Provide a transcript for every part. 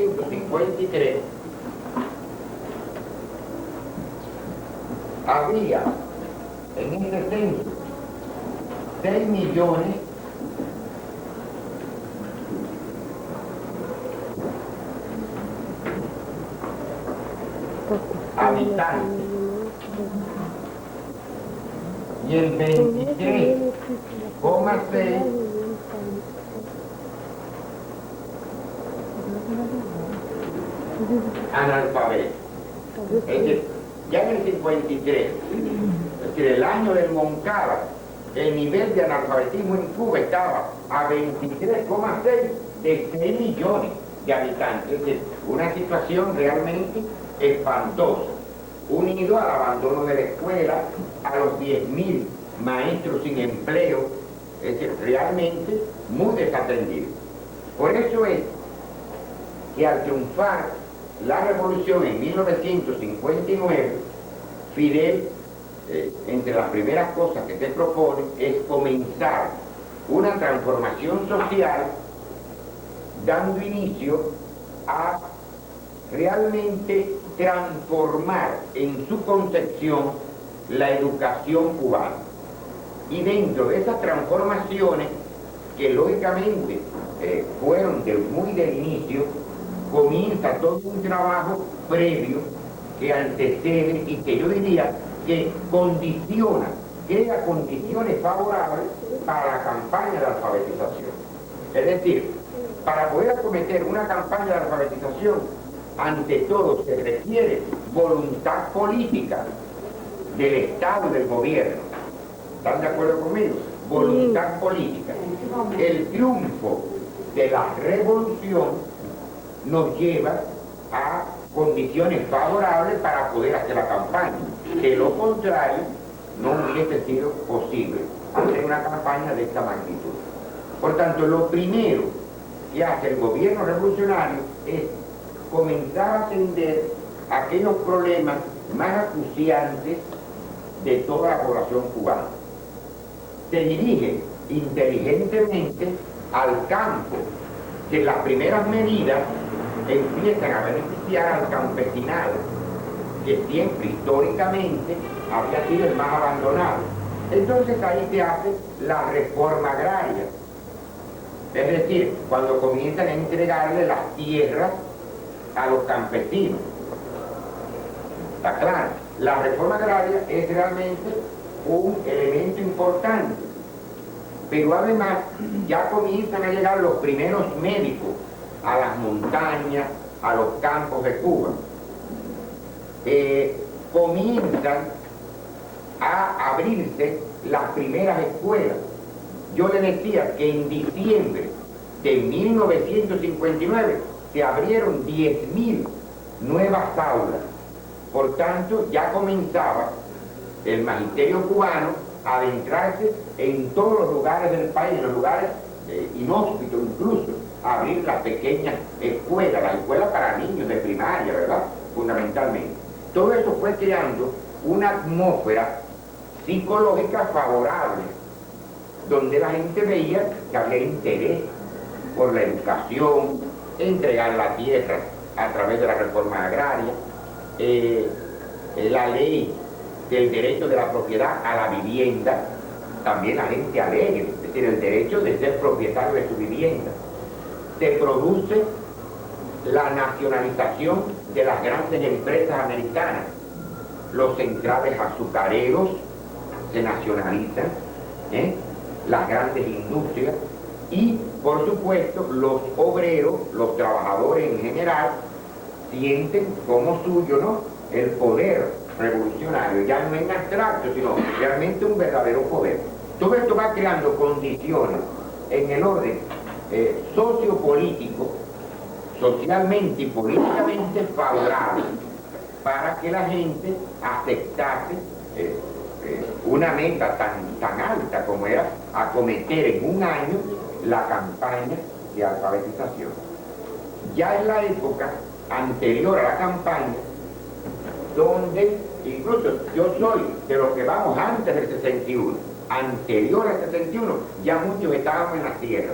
1953 había en este censo 6 millones habitantes y el 23,6 analfabetos. Es decir, ya en el 53, es decir, el año del Moncada, el nivel de analfabetismo en Cuba estaba a 23,6 de 6 millones de habitantes. Es decir, una situación realmente espantosa, unido al abandono de la escuela, a los 10.000 maestros sin empleo, es decir, realmente muy desatendido. Por eso es que al triunfar la revolución en 1959, Fidel, entre las primeras cosas que se propone es comenzar una transformación social dando inicio a realmente transformar en su concepción la educación cubana. Y dentro de esas transformaciones, que lógicamente fueron muy del inicio, comienza todo un trabajo previo que antecede y que yo diría que condiciona, crea condiciones favorables para la campaña de alfabetización. Es decir, para poder acometer una campaña de alfabetización, ante todo se requiere voluntad política del Estado y del gobierno. ¿Están de acuerdo conmigo? Voluntad política. El triunfo de la revolución nos lleva a condiciones favorables para poder hacer la campaña. De lo contrario, no hubiese sido posible hacer una campaña de esta magnitud. Por tanto, lo primero que hace el gobierno revolucionario es comenzar a atender aquellos problemas más acuciantes de toda la población cubana. Se dirige inteligentemente al campo, que las primeras medidas empiezan a beneficiar al campesinado, que siempre históricamente había sido el más abandonado. Entonces ahí se hace la reforma agraria, es decir, cuando comienzan a entregarle las tierras a los campesinos. Está claro, la reforma agraria es realmente un elemento importante, pero además ya comienzan a llegar los primeros médicos a las montañas, a los campos de Cuba. Comienzan a abrirse las primeras escuelas. Yo le decía que en diciembre de 1959 se abrieron 10.000 nuevas aulas. Por tanto, ya comenzaba el magisterio cubano a adentrarse en todos los lugares del país, en los lugares inhóspitos incluso, a abrir las pequeñas escuelas, las escuelas para niños de primaria, ¿verdad? Fundamentalmente. Todo eso fue creando una atmósfera psicológica favorable, donde la gente veía que había interés por la educación, entregar la tierra a través de la reforma agraria, la ley del derecho de la propiedad a la vivienda, también la gente alegre, es decir, el derecho de ser propietario de su vivienda. Se produce la nacionalización de las grandes empresas americanas. Los centrales azucareros se nacionalizan, las grandes industrias, y por supuesto los obreros, los trabajadores en general, sienten como suyo, ¿no?, el poder revolucionario, ya no en abstracto, sino realmente un verdadero poder. Todo esto va creando condiciones en el orden sociopolítico, socialmente y políticamente favorables para que la gente aceptase una meta tan alta como era acometer en un año la campaña de alfabetización. Ya en la época anterior a la campaña, donde incluso yo soy de los que vamos antes del 61, anterior al 61, ya muchos estábamos en la tierra,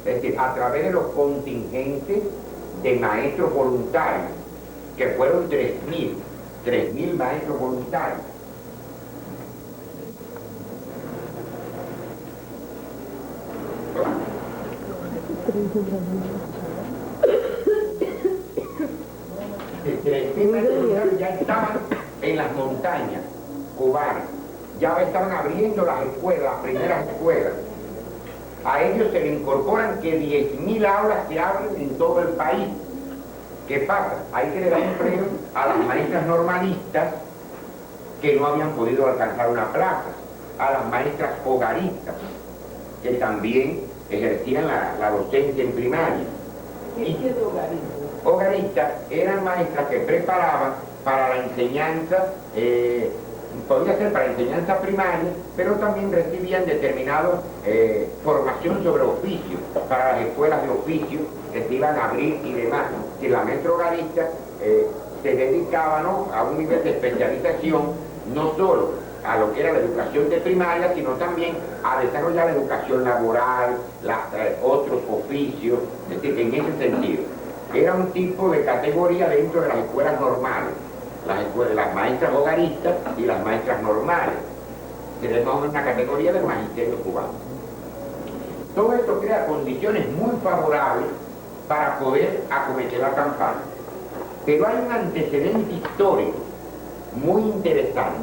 es decir, a través de los contingentes de maestros voluntarios, que fueron 3.000 maestros voluntarios. Ya estaban en las montañas cubanas, ya estaban abriendo las escuelas, las primeras escuelas. A ellos se le incorporan que 10.000 aulas se abren en todo el país. ¿Qué pasa? Hay que dar empleo a las maestras normalistas que no habían podido alcanzar una plaza, a las maestras hogaristas que también ejercían la docencia en primaria. ¿Qué es hogarista? Hogaristas eran maestras que preparaban para la enseñanza, podía ser para enseñanza primaria, pero también recibían determinada formación sobre oficio, para las escuelas de oficio que se iban a abrir y demás. Si la maestra hogarista se dedicaba, ¿no?, a un nivel de especialización, no solo a lo que era la educación de primaria, sino también a desarrollar la educación laboral, otros oficios, es decir, en ese sentido. Era un tipo de categoría dentro de las escuelas normales, las maestras hogaristas y las maestras normales. Tenemos una categoría del magisterio cubano. Todo esto crea condiciones muy favorables para poder acometer la campaña. Pero hay un antecedente histórico muy interesante.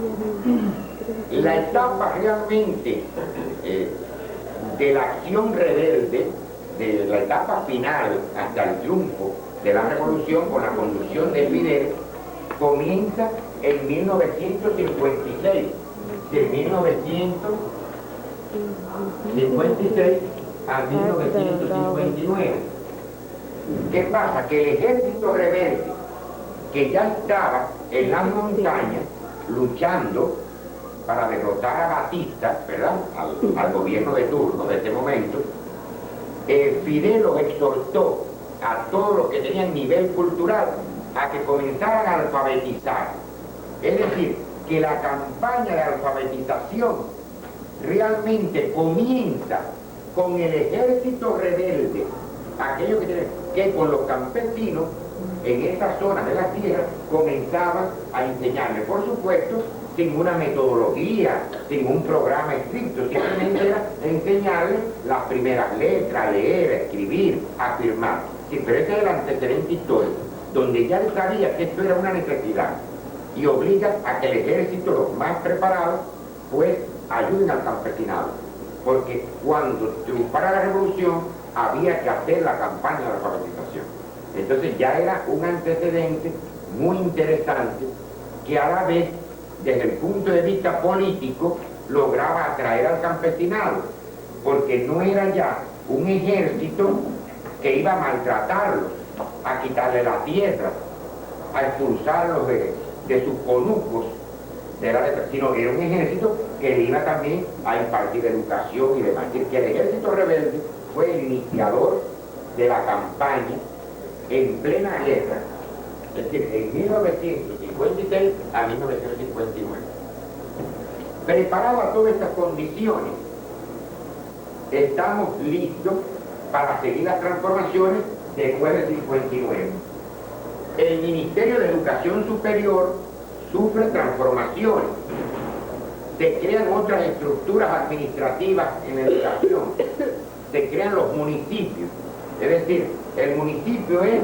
La etapa realmente de la acción rebelde, de la etapa final hasta el triunfo de la revolución con la conducción de Fidel, comienza en 1956, de 1956 a 1959. ¿Qué pasa? Que el ejército rebelde, que ya estaba en las montañas luchando para derrotar a Batista, ¿verdad?, al gobierno de turno de este momento, Fidel los exhortó a todos los que tenían nivel cultural a que comenzaran a alfabetizar. Es decir, que la campaña de alfabetización realmente comienza con el ejército rebelde, aquellos que con los campesinos en esas zonas de la tierra comenzaban a enseñarles, por supuesto, sin una metodología, sin un programa estricto, simplemente era enseñarles las primeras letras, leer, escribir, afirmar. Sí, pero ese es el antecedente histórico, donde ya él sabía que esto era una necesidad y obliga a que el ejército, los más preparados, pues ayuden al campesinado, porque cuando triunfara la revolución había que hacer la campaña de alfabetización. Entonces ya era un antecedente muy interesante que a la vez, desde el punto de vista político, lograba atraer al campesinado, porque no era ya un ejército que iba a maltratarlos, a quitarle la tierra, a expulsarlos de sus conucos, sino era un ejército que le iba también a impartir educación y demás. Es decir, que el ejército rebelde fue el iniciador de la campaña en plena guerra, es decir, en 1956 a 1959. Preparado a todas estas condiciones, estamos listos para seguir las transformaciones después del 59. El Ministerio de Educación Superior sufre transformaciones, se crean otras estructuras administrativas en la educación, se crean los municipios, es decir, el municipio es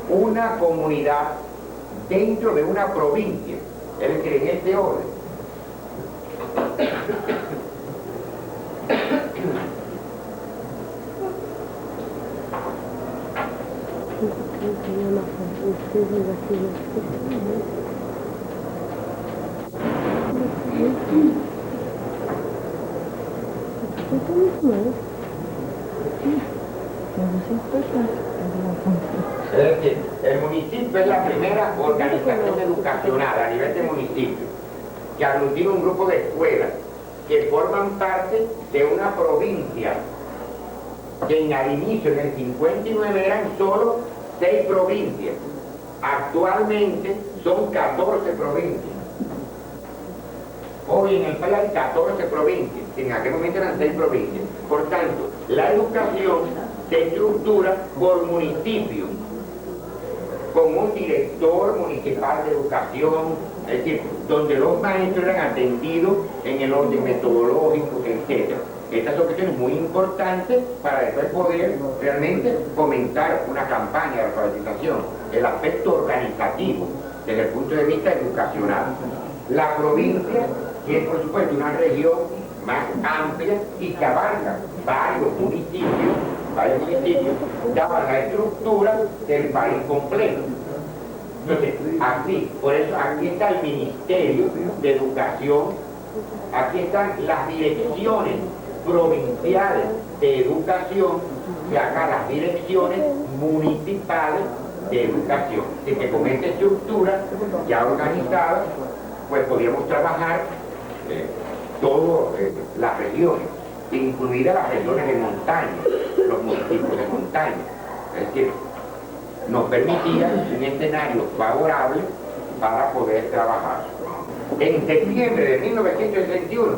una comunidad dentro de una provincia, es decir, en este orden. Es decir, el municipio es la primera organización educacional a nivel de municipio que aglutina un grupo de escuelas que forman parte de una provincia que al inicio, en el 59, eran solo 6 provincias. Actualmente son 14 provincias. Hoy en el país hay 14 provincias, en aquel momento eran 6 provincias. Por tanto, la educación se estructura por municipio, con un director municipal de educación, es decir, donde los maestros eran atendidos en el orden metodológico, etc. Estas son cuestiones muy importantes para después poder realmente fomentar una campaña de alfabetización, el aspecto organizativo desde el punto de vista educacional. La provincia, que es por supuesto una región más amplia y que abarca varios municipios, daban la estructura del país completo. Entonces, aquí, por eso aquí está el Ministerio de Educación, aquí están las direcciones provinciales de educación y acá las direcciones municipales de educación. Así que con esta estructura ya organizada, pues podríamos trabajar todas las regiones, incluidas las regiones de montaña, los municipios de montaña. Es decir, nos permitía un escenario favorable para poder trabajar. En septiembre de 1961,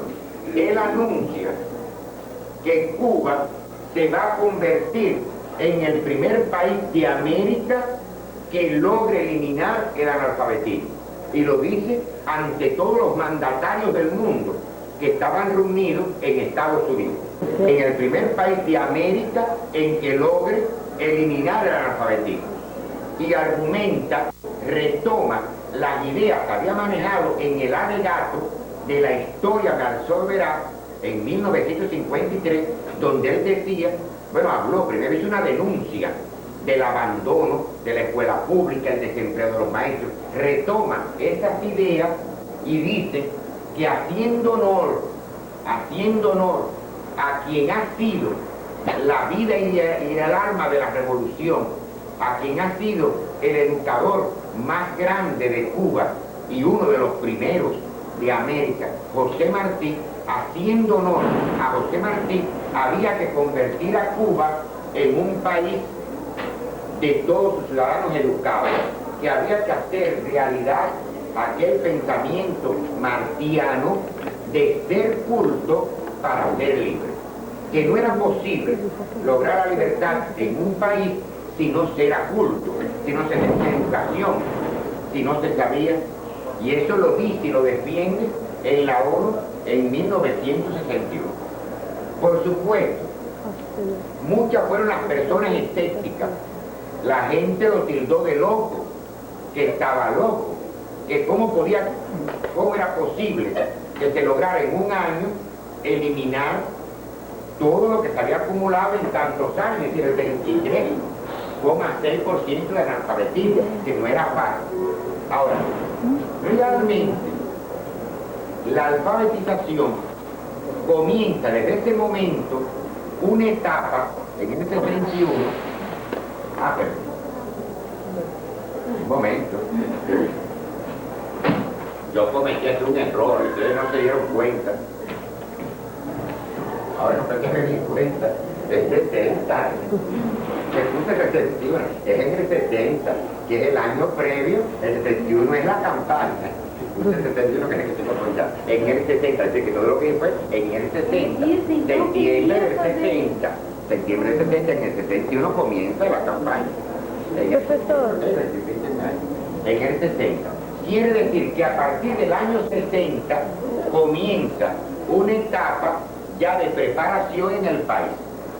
él anuncia que Cuba se va a convertir en el primer país de América que logre eliminar el analfabetismo. Y lo dice ante todos los mandatarios del mundo que estaban reunidos en Estados Unidos. En el primer país de América en que logre eliminar el analfabetismo. Y argumenta, retoma las ideas que había manejado en el alegato de la historia de Alzor Veraz en 1953, donde él decía, bueno, habló, primero hizo una denuncia del abandono de la escuela pública, el desempleo de los maestros, retoma esas ideas y dice que haciendo honor a quien ha sido la vida y el alma de la revolución, a quien ha sido el educador más grande de Cuba y uno de los primeros de América, José Martí, haciendo honor a José Martí, había que convertir a Cuba en un país de todos sus ciudadanos educados, que había que hacer realidad aquel pensamiento martiano de ser culto para ser libre, que no era posible lograr la libertad en un país si no se era culto, si no se tenía educación, si no se sabía, y eso lo dice y lo defiende en la ONU en 1961. Por supuesto, muchas fueron las personas escépticas. La gente lo tildó de loco, que estaba loco, que cómo era posible que se lograra en un año eliminar todo lo que se había acumulado en tantos años, es decir, el 23,6% de analfabetismo, que no era fácil. Ahora, realmente, la alfabetización comienza desde ese momento una etapa, en el 71, perdón, un momento, yo cometí aquí un error, ustedes no se dieron cuenta. Ahora no sé que me di cuenta, es 70, se puse 71, es en el 70, que es el año previo, el 71 es la campaña. El 71 que se cuenta, en el 70, es decir, que todo lo que fue en el 70, septiembre del 70, en el 71 comienza la campaña. En el 60. Quiere decir que a partir del año 60 comienza una etapa ya de preparación en el país.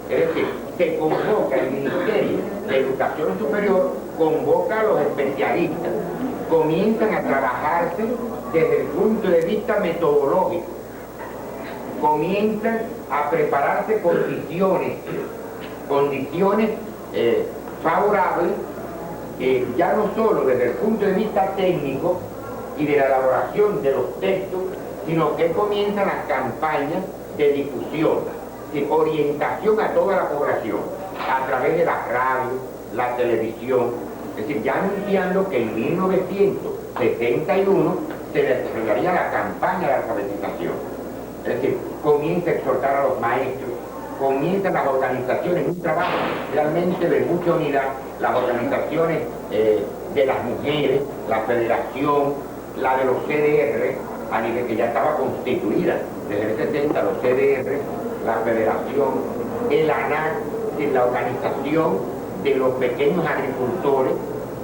Es decir, se convoca el Ministerio de Educación Superior, convoca a los especialistas, comienzan a trabajarse desde el punto de vista metodológico, comienzan a prepararse condiciones favorables, ya no solo desde el punto de vista técnico y de la elaboración de los textos, sino que comienzan las campañas de difusión, de orientación a toda la población, a través de la radio, la televisión, es decir, ya anunciando que en 1971 se desarrollaría la campaña de alfabetización. Es decir, comienza a exhortar a los maestros, comienzan las organizaciones, un trabajo realmente de mucha unidad, las organizaciones de las mujeres, la federación, la de los CDR, a nivel que ya estaba constituida desde el 70, los CDR, la federación, el ANAC, decir, la organización de los pequeños agricultores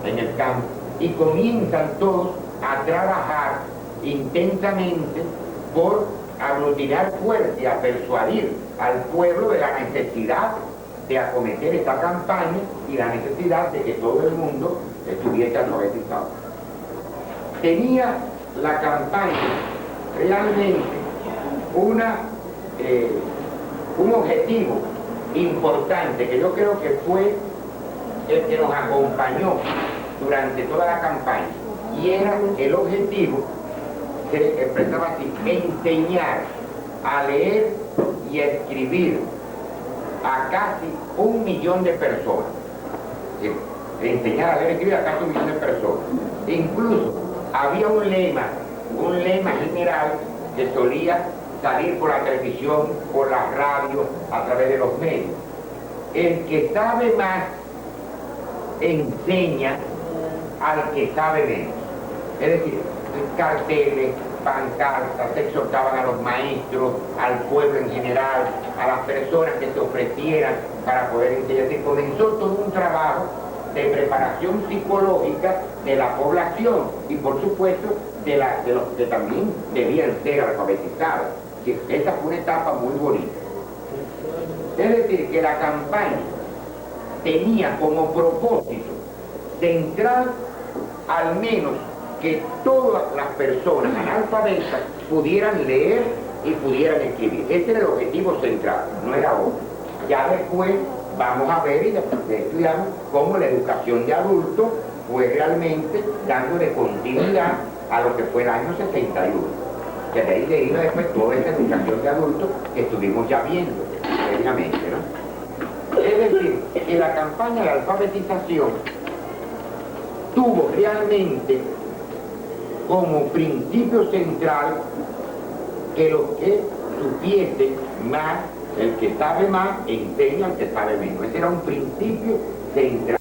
en el campo, y comienzan todos a trabajar intensamente por aglutinar fuerzas y a persuadir al pueblo de la necesidad de acometer esta campaña y la necesidad de que todo el mundo estuviese alfabetizado. Tenía la campaña realmente un objetivo importante que yo creo que fue el que nos acompañó durante toda la campaña, y era el objetivo, se expresaba así: enseñar a leer y a escribir a casi 1 millón de personas. ¿Sí? Enseñar a leer y escribir a casi 1 millón de personas. Incluso había un lema general que solía salir por la televisión, por la radio, a través de los medios: el que sabe más enseña al que sabe menos. Es decir, carteles, pancartas, se exhortaban a los maestros, al pueblo en general, a las personas que se ofrecieran para poder enseñar. Se comenzó todo un trabajo de preparación psicológica de la población y, por supuesto, de los que también debían ser alfabetizados. Esa fue una etapa muy bonita. Es decir, que la campaña tenía como propósito central al menos que todas las personas analfabetas pudieran leer y pudieran escribir. Ese era el objetivo central, no era otro. Ya después vamos a ver y después estudiamos cómo la educación de adultos fue realmente dándole continuidad a lo que fue el año 61. Que de ahí vino después toda esa educación de adultos que estuvimos ya viendo previamente, ¿no? Es decir, que la campaña de alfabetización tuvo realmente como principio central que los que supiesen más, el que sabe más, enseña al que sabe menos. Ese era un principio central.